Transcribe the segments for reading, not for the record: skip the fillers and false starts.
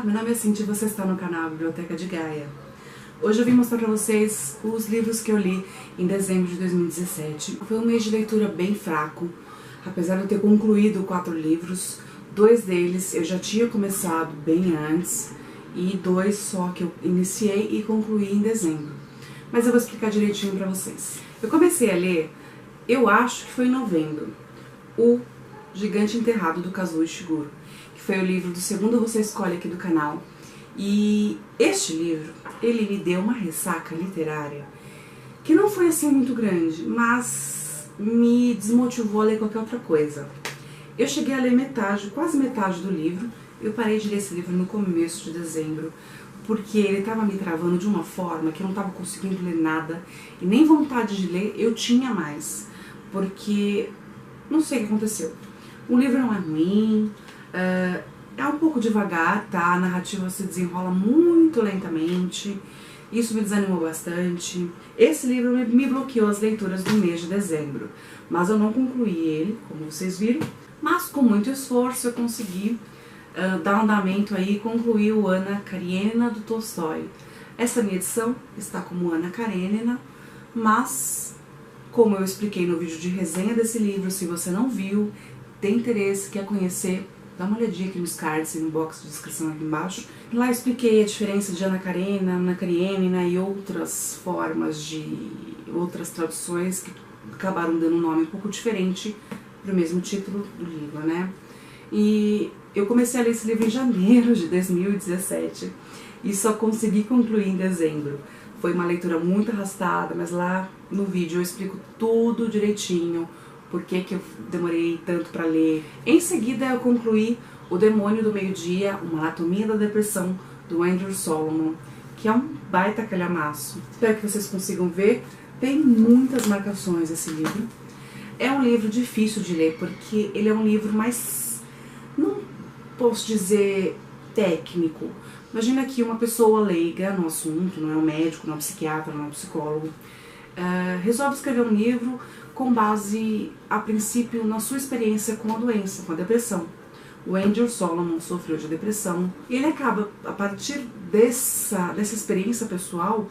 Olá, meu nome é Cintia e você está no canal Biblioteca de Gaia. Hoje eu vim mostrar para vocês os livros que eu li em dezembro de 2017. Foi um mês de leitura bem fraco, apesar de eu ter concluído 4 livros. 2 deles eu já tinha começado bem antes e 2 só que eu iniciei e concluí em dezembro. Mas eu vou explicar direitinho para vocês. Eu comecei a ler, eu acho que foi em novembro, O Gigante Enterrado do Kazuo Ishiguro, que foi o livro do segundo Você Escolhe aqui do canal. E este livro, ele me deu uma ressaca literária que não foi assim muito grande, mas me desmotivou a ler qualquer outra coisa. Eu cheguei a ler metade, quase metade do livro. Eu parei de ler esse livro no começo de dezembro, porque ele estava me travando de uma forma que eu não estava conseguindo ler nada, e nem vontade de ler eu tinha mais, porque não sei o que aconteceu. O livro não é ruim, é um pouco devagar, tá? A narrativa se desenrola muito lentamente, isso me desanimou bastante. Esse livro me bloqueou as leituras do mês de dezembro, mas eu não concluí ele, como vocês viram, mas com muito esforço eu consegui dar andamento aí e concluir o Anna Karenina do Tolstói. Essa minha edição está como Anna Karenina, mas como eu expliquei no vídeo de resenha desse livro, se você não viu, tem interesse, quer conhecer, dá uma olhadinha aqui nos cards e no box de descrição aqui embaixo. Lá eu expliquei a diferença de Anna Karenina, Anna Karenina e outras formas de outras traduções que acabaram dando um nome um pouco diferente para o mesmo título do livro, né? E eu comecei a ler esse livro em janeiro de 2017 e só consegui concluir em dezembro. Foi uma leitura muito arrastada, mas lá no vídeo eu explico tudo direitinho, por que eu demorei tanto para ler. Em seguida eu concluí O Demônio do Meio-Dia, Uma Anatomia da Depressão, do Andrew Solomon, que é um baita calhamaço. Espero que vocês consigam ver, tem muitas marcações esse livro. É um livro difícil de ler, porque ele é um livro mais, não posso dizer técnico. Imagina que uma pessoa leiga no assunto, não é um médico, não é um psiquiatra, não é um psicólogo, resolve escrever um livro com base, a princípio, na sua experiência com a doença, com a depressão. O Andrew Solomon sofreu de depressão e ele acaba, a partir dessa experiência pessoal,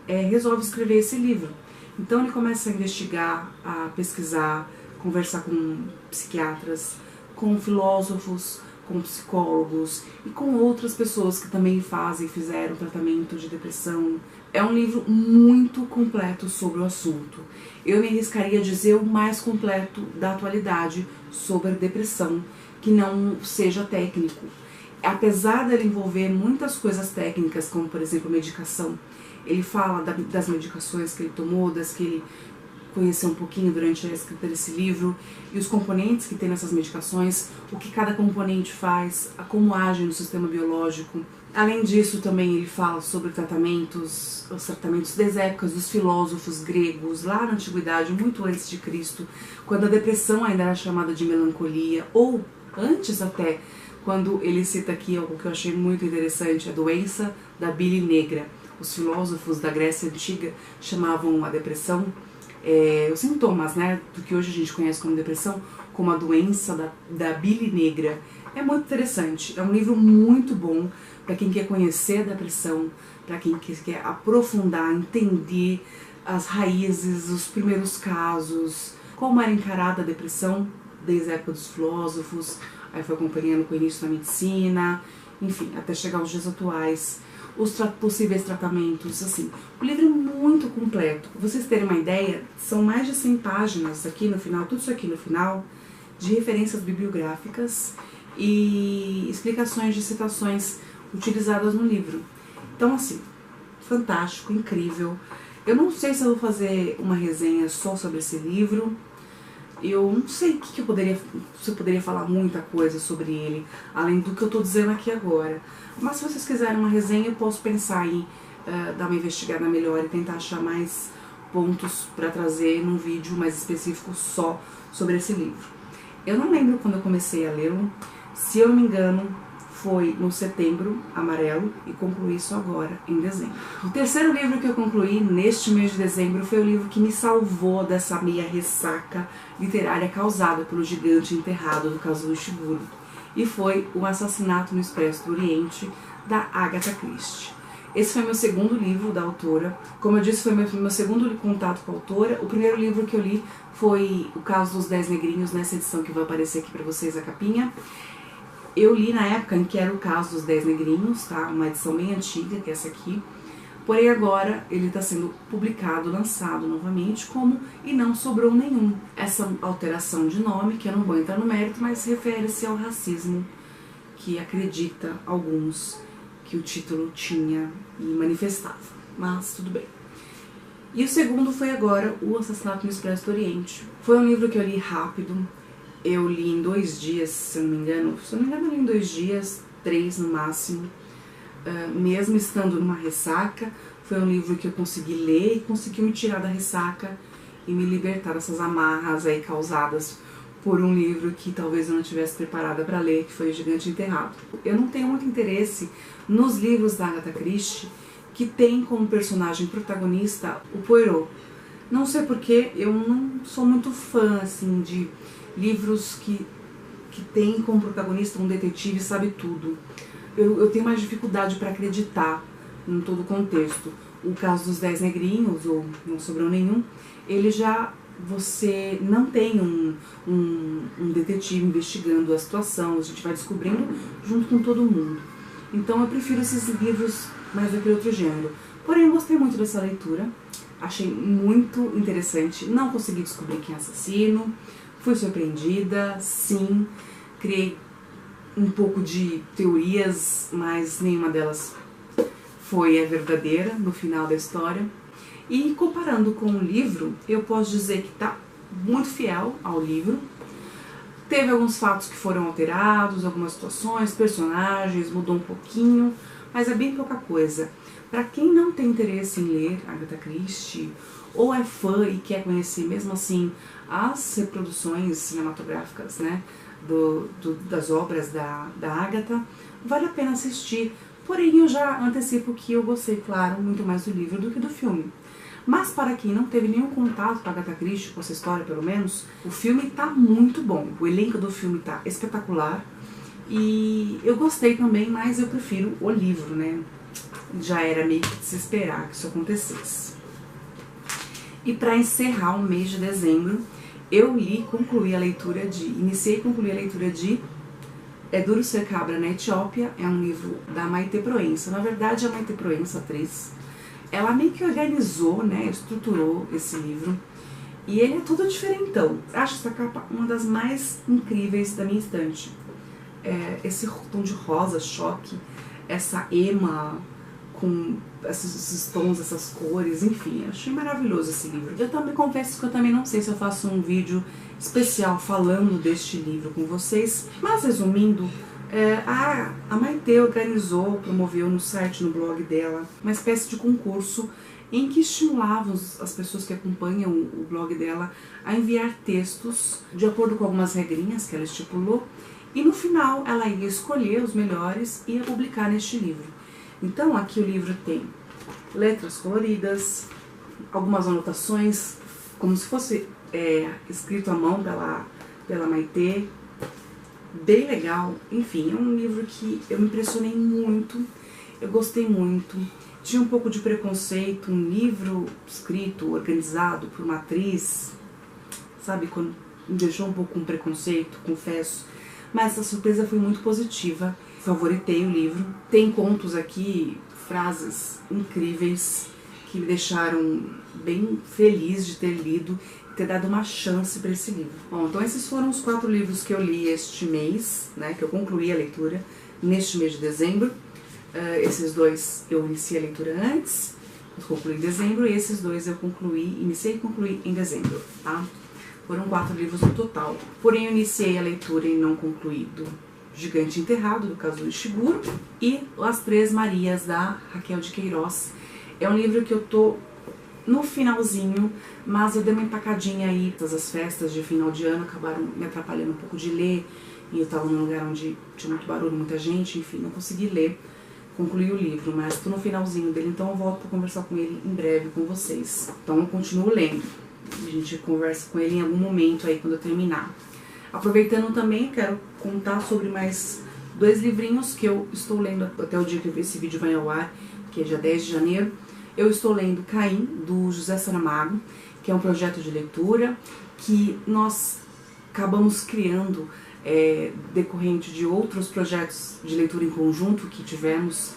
resolve escrever esse livro. Então ele começa a investigar, a pesquisar, conversar com psiquiatras, com filósofos, com psicólogos e com outras pessoas que também fizeram tratamento de depressão. É um livro muito completo sobre o assunto. Eu me arriscaria a dizer o mais completo da atualidade sobre a depressão, que não seja técnico. Apesar dele envolver muitas coisas técnicas, como por exemplo medicação, ele fala das medicações que ele tomou, das que ele conheceu um pouquinho durante a escrita desse livro, e os componentes que tem nessas medicações, o que cada componente faz, como age no sistema biológico. Além disso, também ele fala sobre os tratamentos das épocas dos filósofos gregos, lá na Antiguidade, muito antes de Cristo, quando a depressão ainda era chamada de melancolia, ou antes até, quando ele cita aqui algo que eu achei muito interessante, a doença da bile negra. Os filósofos da Grécia Antiga chamavam a depressão, os sintomas, né, do que hoje a gente conhece como depressão, como a doença da bile negra. É muito interessante, é um livro muito bom para quem quer conhecer a depressão, para quem quer aprofundar, entender as raízes, os primeiros casos, como era encarada a depressão desde a época dos filósofos, aí foi acompanhando com o início da medicina, enfim, até chegar aos dias atuais, os possíveis tratamentos, assim. O livro é muito completo. Pra vocês terem uma ideia, são mais de 100 páginas aqui no final, tudo isso aqui no final, de referências bibliográficas e explicações de citações utilizadas no livro. Então, assim, fantástico, incrível. Eu não sei se eu vou fazer uma resenha só sobre esse livro. Eu não sei se eu poderia falar muita coisa sobre ele, além do que eu estou dizendo aqui agora. Mas se vocês quiserem uma resenha, eu posso pensar em dar uma investigada melhor e tentar achar mais pontos para trazer num vídeo mais específico só sobre esse livro. Eu não lembro quando eu comecei a lê-lo, se eu não me engano, foi no Setembro Amarelo e concluí isso agora, em dezembro. O terceiro livro que eu concluí neste mês de dezembro foi o livro que me salvou dessa meia ressaca literária causada pelo Gigante Enterrado do Kazuo Ishiguro. E foi O Assassinato no Expresso do Oriente, da Agatha Christie. Esse foi meu segundo livro da autora. Como eu disse, foi meu segundo contato com a autora. O primeiro livro que eu li foi O Caso dos 10 Negrinhos, nessa edição que vai aparecer aqui pra vocês a capinha. Eu li na época em que era O Caso dos 10 Negrinhos, tá? Uma edição bem antiga, que é essa aqui. Porém agora ele está sendo publicado, lançado novamente como E Não Sobrou Nenhum. Essa alteração de nome, que eu não vou entrar no mérito, mas refere-se ao racismo que acredita alguns que o título tinha e manifestava, mas tudo bem. E o segundo foi agora O Assassinato no Expresso do Oriente. Foi um livro que eu li rápido, eu li em 2 dias, se eu não me engano, eu li em 2 dias, 3 no máximo, mesmo estando numa ressaca. Foi um livro que eu consegui ler e consegui me tirar da ressaca e me libertar dessas amarras aí causadas por um livro que talvez eu não estivesse preparada para ler, que foi O Gigante Enterrado. Eu não tenho muito interesse nos livros da Agatha Christie que tem como personagem protagonista o Poirot. Não sei porque, eu não sou muito fã assim de livros que tem como protagonista um detetive e sabe tudo. Eu tenho mais dificuldade para acreditar em todo o contexto. O Caso dos 10 Negrinhos, ou Não Sobrou Nenhum, ele já... Você não tem um detetive investigando a situação, a gente vai descobrindo junto com todo mundo. Então eu prefiro esses livros mais daquele outro gênero. Porém, eu gostei muito dessa leitura, achei muito interessante, não consegui descobrir quem é assassino, fui surpreendida, sim, criei um pouco de teorias, mas nenhuma delas foi a verdadeira no final da história. E comparando com o livro, eu posso dizer que está muito fiel ao livro. Teve alguns fatos que foram alterados, algumas situações, personagens, mudou um pouquinho, mas é bem pouca coisa. Para quem não tem interesse em ler Agatha Christie, ou é fã e quer conhecer mesmo assim as reproduções cinematográficas, né, das obras da Agatha, vale a pena assistir. Porém, eu já antecipo que eu gostei, claro, muito mais do livro do que do filme. Mas para quem não teve nenhum contato com a Agatha Christie, com essa história pelo menos, o filme tá muito bom. O elenco do filme tá espetacular. E eu gostei também, mas eu prefiro o livro, né? Já era meio que de se esperar que isso acontecesse. E para encerrar o mês de dezembro, eu iniciei e concluí a leitura de É Duro Ser Cabra na Etiópia. É um livro da Maite Proença. Na verdade, a Maite Proença, atriz, ela meio que organizou, né, estruturou esse livro. E ele é todo diferentão. Acho essa capa uma das mais incríveis da minha estante. Esse tom de rosa, choque, essa ema com esses tons, essas cores, enfim, achei maravilhoso esse livro. Eu também confesso que eu também não sei se eu faço um vídeo especial falando deste livro com vocês, mas resumindo, a Maite organizou, promoveu no site, no blog dela, uma espécie de concurso em que estimulava as pessoas que acompanham o blog dela a enviar textos de acordo com algumas regrinhas que ela estipulou, e no final ela ia escolher os melhores e ia publicar neste livro. Então aqui o livro tem letras coloridas, algumas anotações como se fosse escrito à mão pela Maite, bem legal. Enfim, é um livro que eu me impressionei muito, eu gostei muito. Tinha um pouco de preconceito, um livro escrito, organizado por uma atriz, sabe, quando me deixou um pouco com preconceito, confesso. Mas a surpresa foi muito positiva, favoritei o livro. Tem contos aqui, frases incríveis que me deixaram bem feliz de ter lido e ter dado uma chance para esse livro. Bom, então esses foram os 4 livros que eu li este mês, né, que eu concluí a leitura neste mês de dezembro. Esses 2 eu iniciei a leitura antes, eu concluí em dezembro, e esses 2 eu iniciei e concluí em dezembro, tá? Foram 4 livros no total. Porém, eu iniciei a leitura e não concluí do Gigante Enterrado, do Kazuo Ishiguro, e As Três Marias, da Raquel de Queiroz. É um livro que eu tô no finalzinho, mas eu dei uma empacadinha aí. As festas de final de ano acabaram me atrapalhando um pouco de ler, e eu tava num lugar onde tinha muito barulho, muita gente, enfim, não consegui ler, concluí o livro, mas tô no finalzinho dele, então eu volto para conversar com ele em breve com vocês. Então eu continuo lendo. A gente conversa com ele em algum momento aí quando eu terminar. Aproveitando também, quero contar sobre mais 2 livrinhos que eu estou lendo até o dia que esse vídeo vai ao ar, que é dia 10 de janeiro. Eu estou lendo Caim, do José Saramago, que é um projeto de leitura que nós acabamos criando decorrente de outros projetos de leitura em conjunto que tivemos,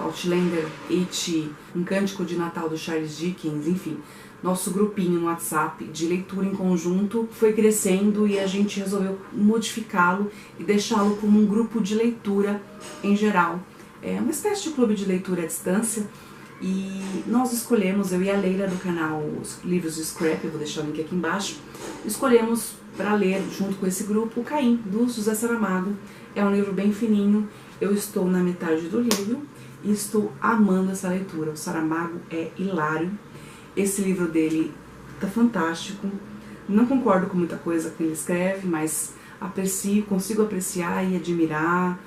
Outlander, It, Um Cântico de Natal do Charles Dickens, enfim. Nosso grupinho no WhatsApp de leitura em conjunto foi crescendo e a gente resolveu modificá-lo e deixá-lo como um grupo de leitura em geral. É uma espécie de clube de leitura à distância. E nós escolhemos, eu e a Leila do canal Os Livros de Scrap, eu vou deixar o link aqui embaixo, escolhemos para ler junto com esse grupo o Caim, do José Saramago. É um livro bem fininho, eu estou na metade do livro e estou amando essa leitura. O Saramago é hilário, esse livro dele tá fantástico, não concordo com muita coisa que ele escreve, mas aprecio, consigo apreciar e admirar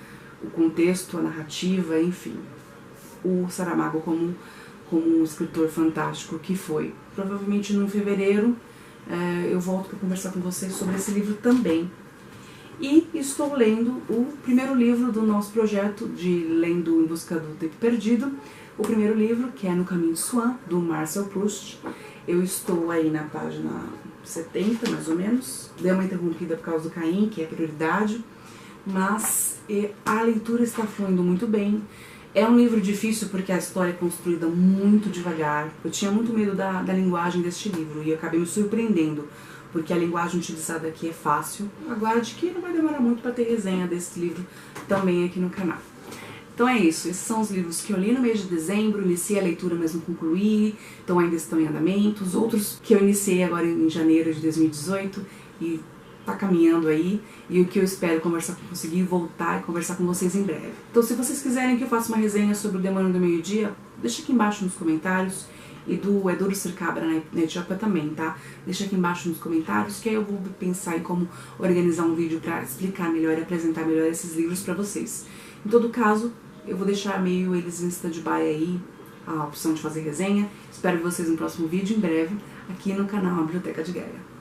o contexto, a narrativa, enfim. O Saramago como um escritor fantástico que foi. Provavelmente no fevereiro eu volto para conversar com vocês sobre esse livro também. E estou lendo o primeiro livro do nosso projeto de Lendo em Busca do Tempo Perdido. O primeiro livro, que é No Caminho de Swan, do Marcel Proust. Eu estou aí na página 70, mais ou menos. Dei uma interrompida por causa do Caim, que é a prioridade. Mas a leitura está fluindo muito bem. É um livro difícil porque a história é construída muito devagar. Eu tinha muito medo da linguagem deste livro e eu acabei me surpreendendo, porque a linguagem utilizada aqui é fácil. Aguarde que não vai demorar muito para ter resenha desse livro também aqui no canal. Então é isso, esses são os livros que eu li no mês de dezembro, iniciei a leitura, mas não concluí, então ainda estão em andamento. Os outros que eu iniciei agora em janeiro de 2018 e tá caminhando aí, e o que eu espero conseguir voltar e conversar com vocês em breve. Então se vocês quiserem que eu faça uma resenha sobre o Demônio do Meio-Dia, deixa aqui embaixo nos comentários, e do Eduro Cercabra na Etiópia também, tá? Deixa aqui embaixo nos comentários, que aí eu vou pensar em como organizar um vídeo pra explicar melhor e apresentar melhor esses livros pra vocês. Em todo caso, eu vou deixar meio eles em stand-by aí, a opção de fazer resenha. Espero vocês no próximo vídeo, em breve, aqui no canal Biblioteca de Gaia.